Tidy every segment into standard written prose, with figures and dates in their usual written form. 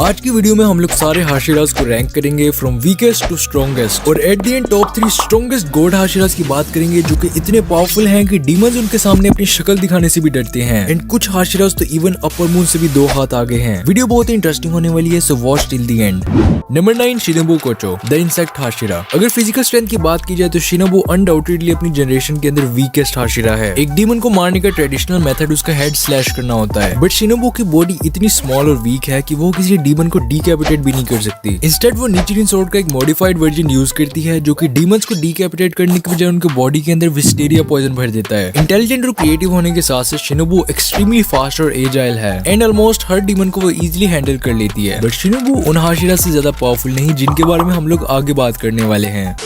आज की वीडियो में हम लोग सारे हाशिरास को रैंक करेंगे फ्रॉम वीकेस्ट टू स्ट्रॉन्गेस्ट और at the end top 3 strongest god Hashiras की बात करेंगे जो कि इतने पावरफुल हैं कि डीमंस उनके सामने अपनी शक्ल दिखाने से भी डरते हैं एंड कुछ हाशिरास तो इवन अपर मून से भी 2 हाथ आगे हैं। वीडियो बहुत ही इंटरेस्टिंग होने वाली है, so watch till the end. Number 9 Shinobu Kocho the insect Hashira. अगर फिजिकल स्ट्रेंथ की बात की जाए तो शिनोबु अनडाउटेडली अपनी जनरेशन के अंदर वीकेस्ट हाशिरा है। एक डीमन को मारने का ट्रेडिशनल मेथड उसका हेड स्लैश करना होता है, बट शिनोबु की बॉडी इतनी स्मॉल और वीक है कि वो किसी डीमन को डीकैपिटेट भी नहीं कर सकती। इंस्टेड वो नीचिरिन स्वॉर्ड का एक मॉडिफाइड वर्जन यूज करती है जो कि डीमंस को डीकैपिटेट करने की बजाय उनके बॉडी के अंदर विस्टेरिया पॉइजन भर देता है। इंटेलिजेंट और क्रिएटिव होने के साथ साथ शिनोबु एक्सट्रीमली फास्ट और एजाइल है एंड ऑलमोस्ट हर डीमन को वो इजीली हैंडल कर लेती है। बट शिनोबु उन हाशिरा से ज्यादा पावरफुल नहीं जिनके बारे में हम लोग आगे बात करने वाले हैं।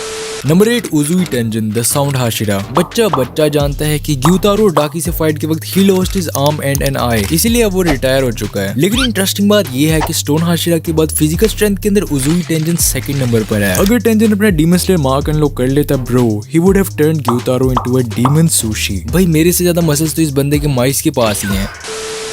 Number 8 Uzui Tengen the sound Hashira. बच्चा जानता है कि ग्यूतारो और डाकी से फाइट के वक्त ही lost his arm and an eye, इसीलिए अब वो रिटायर हो चुका है। लेकिन इंटरेस्टिंग बात ये है कि स्टोन हाशिरा के बाद फिजिकल स्ट्रेंथ के अंदर उजुई टेंजन सेकंड नंबर पर है। अगर टेंजन अपना डीमन स्लेयर मार्क अनलॉक कर लेता bro, he would have turned Gyutaro into a demon sushi. भाई मेरे से ज्यादा मसल्स तो इस बंदे के माइस के पास ही हैं।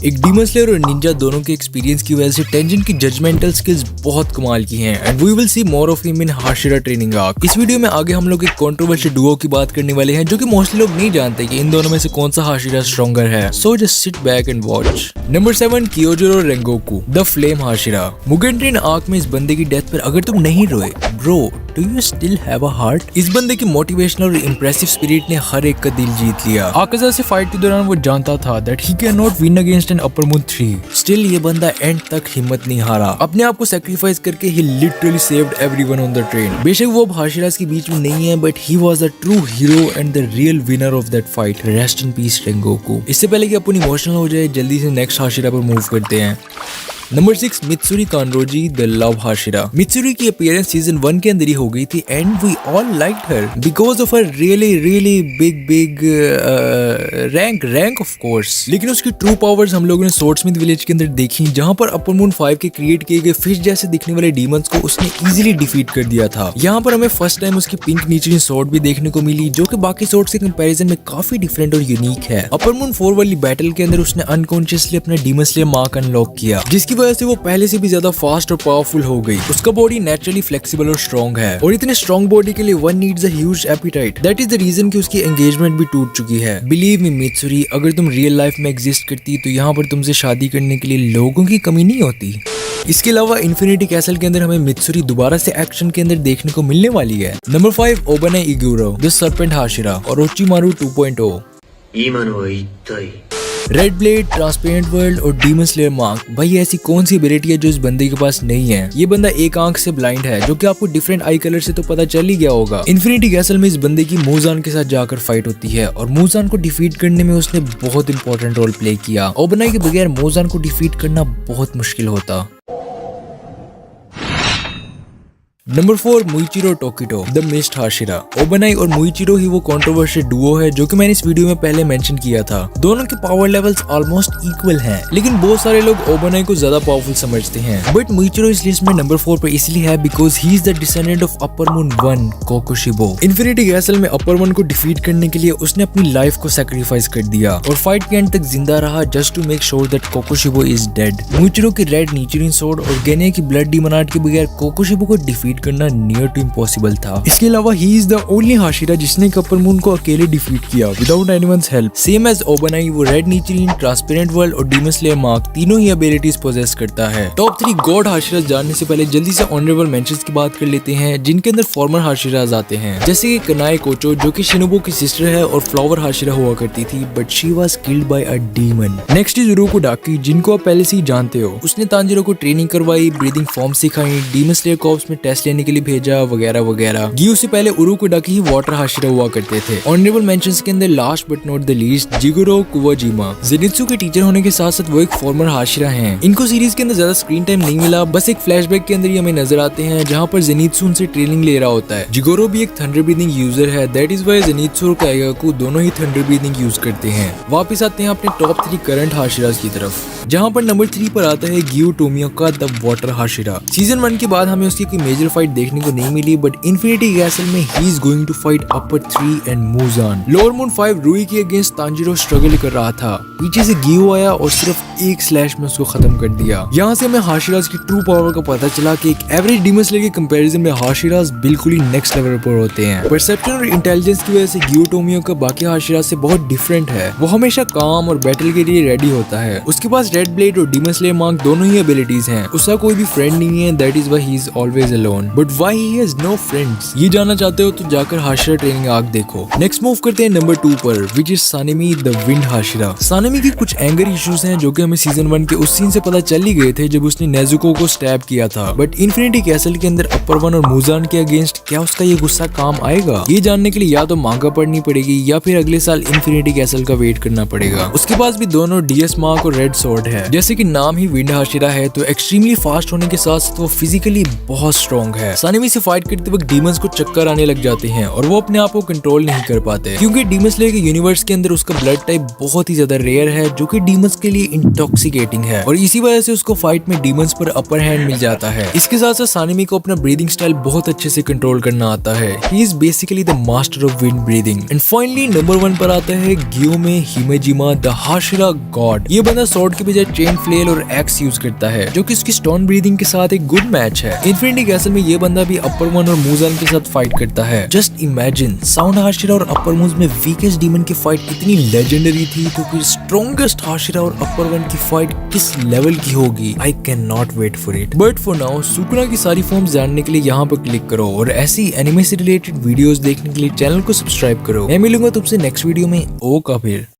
एक डीमन स्लेयर और निंजा दोनों के एक्सपीरियंस की वजह से टेंजन की जजमेंटल स्किल्स बहुत कमाल की हैं and we will see more of him in Hashira training arc. इस वीडियो में आगे हम लोग एक कंट्रोवर्शियल डुओ की बात करने वाले हैं जो कि मोस्टली लोग नहीं जानते कि इन दोनों में से कौन सा हाशिरा स्ट्रॉन्गर है, so just sit back and watch. Number 7 Kyojuro Rengoku the flame Hashira. Mugen train arc में इस बंदे की डेथ पर अगर तुम नहीं रोए bro, do you still have a heart? इस बंदे की मोटिवेशनल और इंप्रेसिव स्पिरिट ने हर एक का दिल जीत लिया। आकाजा से फाइट के दौरान वो जानता था that he can not win against an upper moon 3। Still ये बंदा एंड तक हिम्मत नहीं हारा, अपने आप को सैक्रिफाइस करके ही literally saved everyone on the train. बेशक वो अब हाशिरास के बीच में नहीं है, but he was the true hero and the real winner of that fight. Rest in peace Rengoku. इससे पहले कि अपन इमोशनल हो जाए, जल्दी से नेक्स्ट हाशिरा पर मूव करते हैं। Number 6 Mitsuri Kanroji the love Hashira. Mitsuri की अपीयरेंस सीजन 1 के अंदर ही हो गई थी and we all liked her because of her really big rank of course. लेकिन उसकी ट्रू पावर्स हम लोगों ने सोर्डस्मिथ विलेज के अंदर देखी, जहां पर अपर मून 5 के क्रिएट किए गए फिश जैसे दिखने वाले डीमंस को उसने इजीली डिफीट कर दिया था। यहाँ पर हमें फर्स्ट टाइम उसकी पिंक नीचिरिन स्वॉर्ड भी देखने को मिली जो कि बाकी स्वॉर्ड्स के कंपैरिजन में काफी डिफरेंट और यूनिक है। अपर मून 4 वाली बैटल के अंदर उसने अनकॉन्शियसली अपना डीमन स्लेयर मार्क अनलॉक किया, जिसकी वजह से वो पहले से भी ज्यादा फास्ट और पावरफुल हो गई। उसका बॉडी नेचुरली फ्लेक्सिबल और स्ट्रॉन्ग है और इतने स्ट्रॉन्ग बॉडी के लिए one needs a huge appetite. That is the reason कि उसकी एंगेजमेंट भी टूट चुकी है। बिलीव मी मित्सुरी, अगर तुम रियल लाइफ में एग्जिस्ट करती तो यहाँ पर तुमसे शादी करने के लिए लोगों की कमी नहीं होती। इसके अलावा इन्फिनिटी कैसल के अंदर हमें मित्सुरी दोबारा से एक्शन के अंदर देखने को मिलने वाली है। नंबर 5 ओबने इगुरो द सर्पेंट हाशिरा और Orochimaru 2.0। Red blade, transparent world और डीमन स्लेयर मार्क। भाई ऐसी कौन सी एबिलिटी है जो इस बंदे के पास नहीं है? ये बंदा एक आंख से ब्लाइंड है, जो कि आपको डिफरेंट आई कलर से तो पता चल ही गया होगा। इन्फिनिटी कैसल में इस बंदे की मूजान के साथ जाकर फाइट होती है और मूजान को डिफीट करने में उसने बहुत इंपॉर्टेंट रोल प्ले किया। ओबनाई के बगैर मूजान को डिफीट करना बहुत मुश्किल होता। Number 4 Muichiro Tokito the mist Hashira. Obanai और मुइचिरो ही वो कंट्रोवर्शियल डुओ है जो कि मैंने इस वीडियो में पहले मेंशन किया था। दोनों के पावर लेवल्स ऑलमोस्ट इक्वल हैं, लेकिन बहुत सारे लोग ओबनाई को ज्यादा पावरफुल समझते हैं। बट मुइचिरो इस लिस्ट में नंबर 4 पर इसलिए है because he is the descendant of upper moon 1 Kokushibo. Infinity castle में अपर मून को डिफीट करने के लिए उसने अपनी लाइफ को सैक्रिफाइस कर दिया और फाइट के एंड तक जिंदा रहा just to make sure that Kokushibo is dead. Muichiro की रेड नीचिरिन स्वॉर्ड और गेनिया की ब्लड डीमन आर्ट के बगैर कोकोशिबो को डिफीट करना नियर टू इम्पॉसिबल था। इसके अलावा he is the only Hashira जिसने अपर मून को अकेले डिफीट किया without anyone's help. Same as Obanai वो रेड नीचिरिन, ट्रांसपेरेंट वर्ल्ड और डीमन स्लेयर मार्क तीनों ही एबिलिटीज पोजेस करता है। टॉप 3 गॉड हाशिरास जानने से पहले जल्दी से ऑनरेबल मेंशंस की बात कर लेते हैं जिनके अंदर फॉर्मर हाशिरास आते हैं, जैसे कि कनाए कोचो जो कि शिनोबु की सिस्टर है और फ्लावर हाशिरा हुआ करती थी, but she was killed by a demon. Next is Urokodaki जिनको आप पहले से ही जानते हो। उसने तांजिरो को ट्रेनिंग करवाई, ब्रीदिंग फॉर्म सिखाई, डीमन स्लेयर कॉर्प्स में टेस्ट लेने के लिए भेजा वगैरह वगैरह। गियो से पहले उरुको डाकी ही वाटर हाशिरा हुआ करते थे। ऑनरेबल मेंशंस के अंदर last but not the least Jigoro Kuwajima. Zenitsu के टीचर होने के साथ साथ वो एक फॉर्मर हाशिरा हैं। इनको सीरीज के अंदर ज्यादा स्क्रीन टाइम नहीं मिला, बस एक फ्लैशबैक के अंदर ही हमें नजर आते हैं जहाँ पर जेनित्सु उनसे ट्रेनिंग ले रहा होता है। जिगोरो भी एक थंडर ब्रीदिंग यूजर है, दैट इज वाई जेनित्सु और काइगाकू दोनों ही थंडर ब्रीदिंग यूज करते हैं। वापिस आते हैं अपने टॉप 3 करंट हाशिरास की तरफ, जहाँ पर नंबर 3 पर आता है गियो टोमियोका द वाटर हाशिरा। सीजन 1 के बाद हमें उसकी कोई मेजर फाइट देखने को नहीं मिली, बट इन्फिनिटी कैसल में he is going to fight upper 3 and Muzan. Lower moon 5 Rui के अगेंस्ट तांजीरो स्ट्रगल कर रहा था, पीछे से गियो आया और सिर्फ एक स्लैश में उसको खत्म कर दिया। यहाँ से हमें हाशिराज की ट्रू पावर का पता चला कि एक एवरेज डीमन स्लेयर के कंपैरिजन में हाशिराज बिल्कुल ही नेक्स्ट लेवल पर होते हैं। परसेप्शन और इंटेलिजेंस की वजह से गियो टोमियो का बाकी हाशिराज से बहुत डिफरेंट है। वो हमेशा काम और बैटल के लिए रेडी होता है। उसके पास रेड ब्लेड और डीमन स्लेयर मार्क दोनों ही एबिलिटीज हैं। उसका कोई भी फ्रेंड नहीं है, that is why he is always alone. But why he has no friends, ये जानना चाहते हो तो जाकर हाशिरा ट्रेनिंग आर्क देखो। नेक्स्ट मूव करते हैं नंबर 2 पर, which is Sanemi the wind Hashira. Sanemi की कुछ एंगर इश्यूज हैं जो कि हमें सीजन 1 के उस सीन से पता चल ही गए थे जब उसने नेजुको को स्टैब किया था। बट इन्फिनिटी कैसल के अंदर अपर 1 और मूजान के अगेंस्ट क्या उसका ये गुस्सा काम आएगा? ये जानने के लिए या तो मांगा पढ़नी पड़ेगी या फिर अगले साल इन्फिनिटी कैसल का वेट करना पड़ेगा। उसके पास भी दोनों डीएस मार्क और रेड स्वॉर्ड है। जैसे कि नाम ही विंड हाशिरा है तो एक्सट्रीमली फास्ट होने के साथ साथ वो फिजिकली बहुत स्ट्रॉन्ग है। सानेमी से फाइट करते वक्त डीमंस को चक्कर आने लग जाते हैं और वो अपने आप को कंट्रोल नहीं कर पाते, क्योंकि डीमन स्लेयर के यूनिवर्स के अंदर उसका ब्लड टाइप बहुत ही ज्यादा रेयर है जो कि डीमंस के लिए इंटॉक्सिकेटिंग है और इसी वजह से उसको फाइट में डीमंस पर अपर हैंड मिल जाता है। इसके साथ साथ सानेमी को अपना ब्रीदिंग स्टाइल बहुत अच्छे से कंट्रोल करना आता है। He is basically the master of wind breathing. And finally number 1 पर आता है गियोमे हिमेजिमा द हाशिरा गॉड। ये बंदा स्वॉर्ड के बजाय चेन फ्लेल और एक्स यूज करता है जो कि उसकी स्टोन ब्रीदिंग के साथ एक गुड मैच है। इन्फिनिटी कैसल में ये बंदा भी अपर 1 और मूजान के साथ फाइट करता है। जस्ट इमेजिन, साउंड हाशिरा और अपर मूज में वीकेस्ट डीमन की फाइट इतनी लेजेंडरी थी तो फिर स्ट्रॉन्गेस्ट हाशिरा और अपर 1 की फाइट किस लेवल की होगी? I can not wait for it. But for now Sukuna की सारी फॉर्म्स जानने के लिए यहाँ पर क्लिक करो और ऐसी एनिमे से रिलेटेड वीडियोस देखने के लिए चैनल को सब्सक्राइब करो। मैं मिलूंगा तुमसे नेक्स्ट वीडियो में। ओका फिर।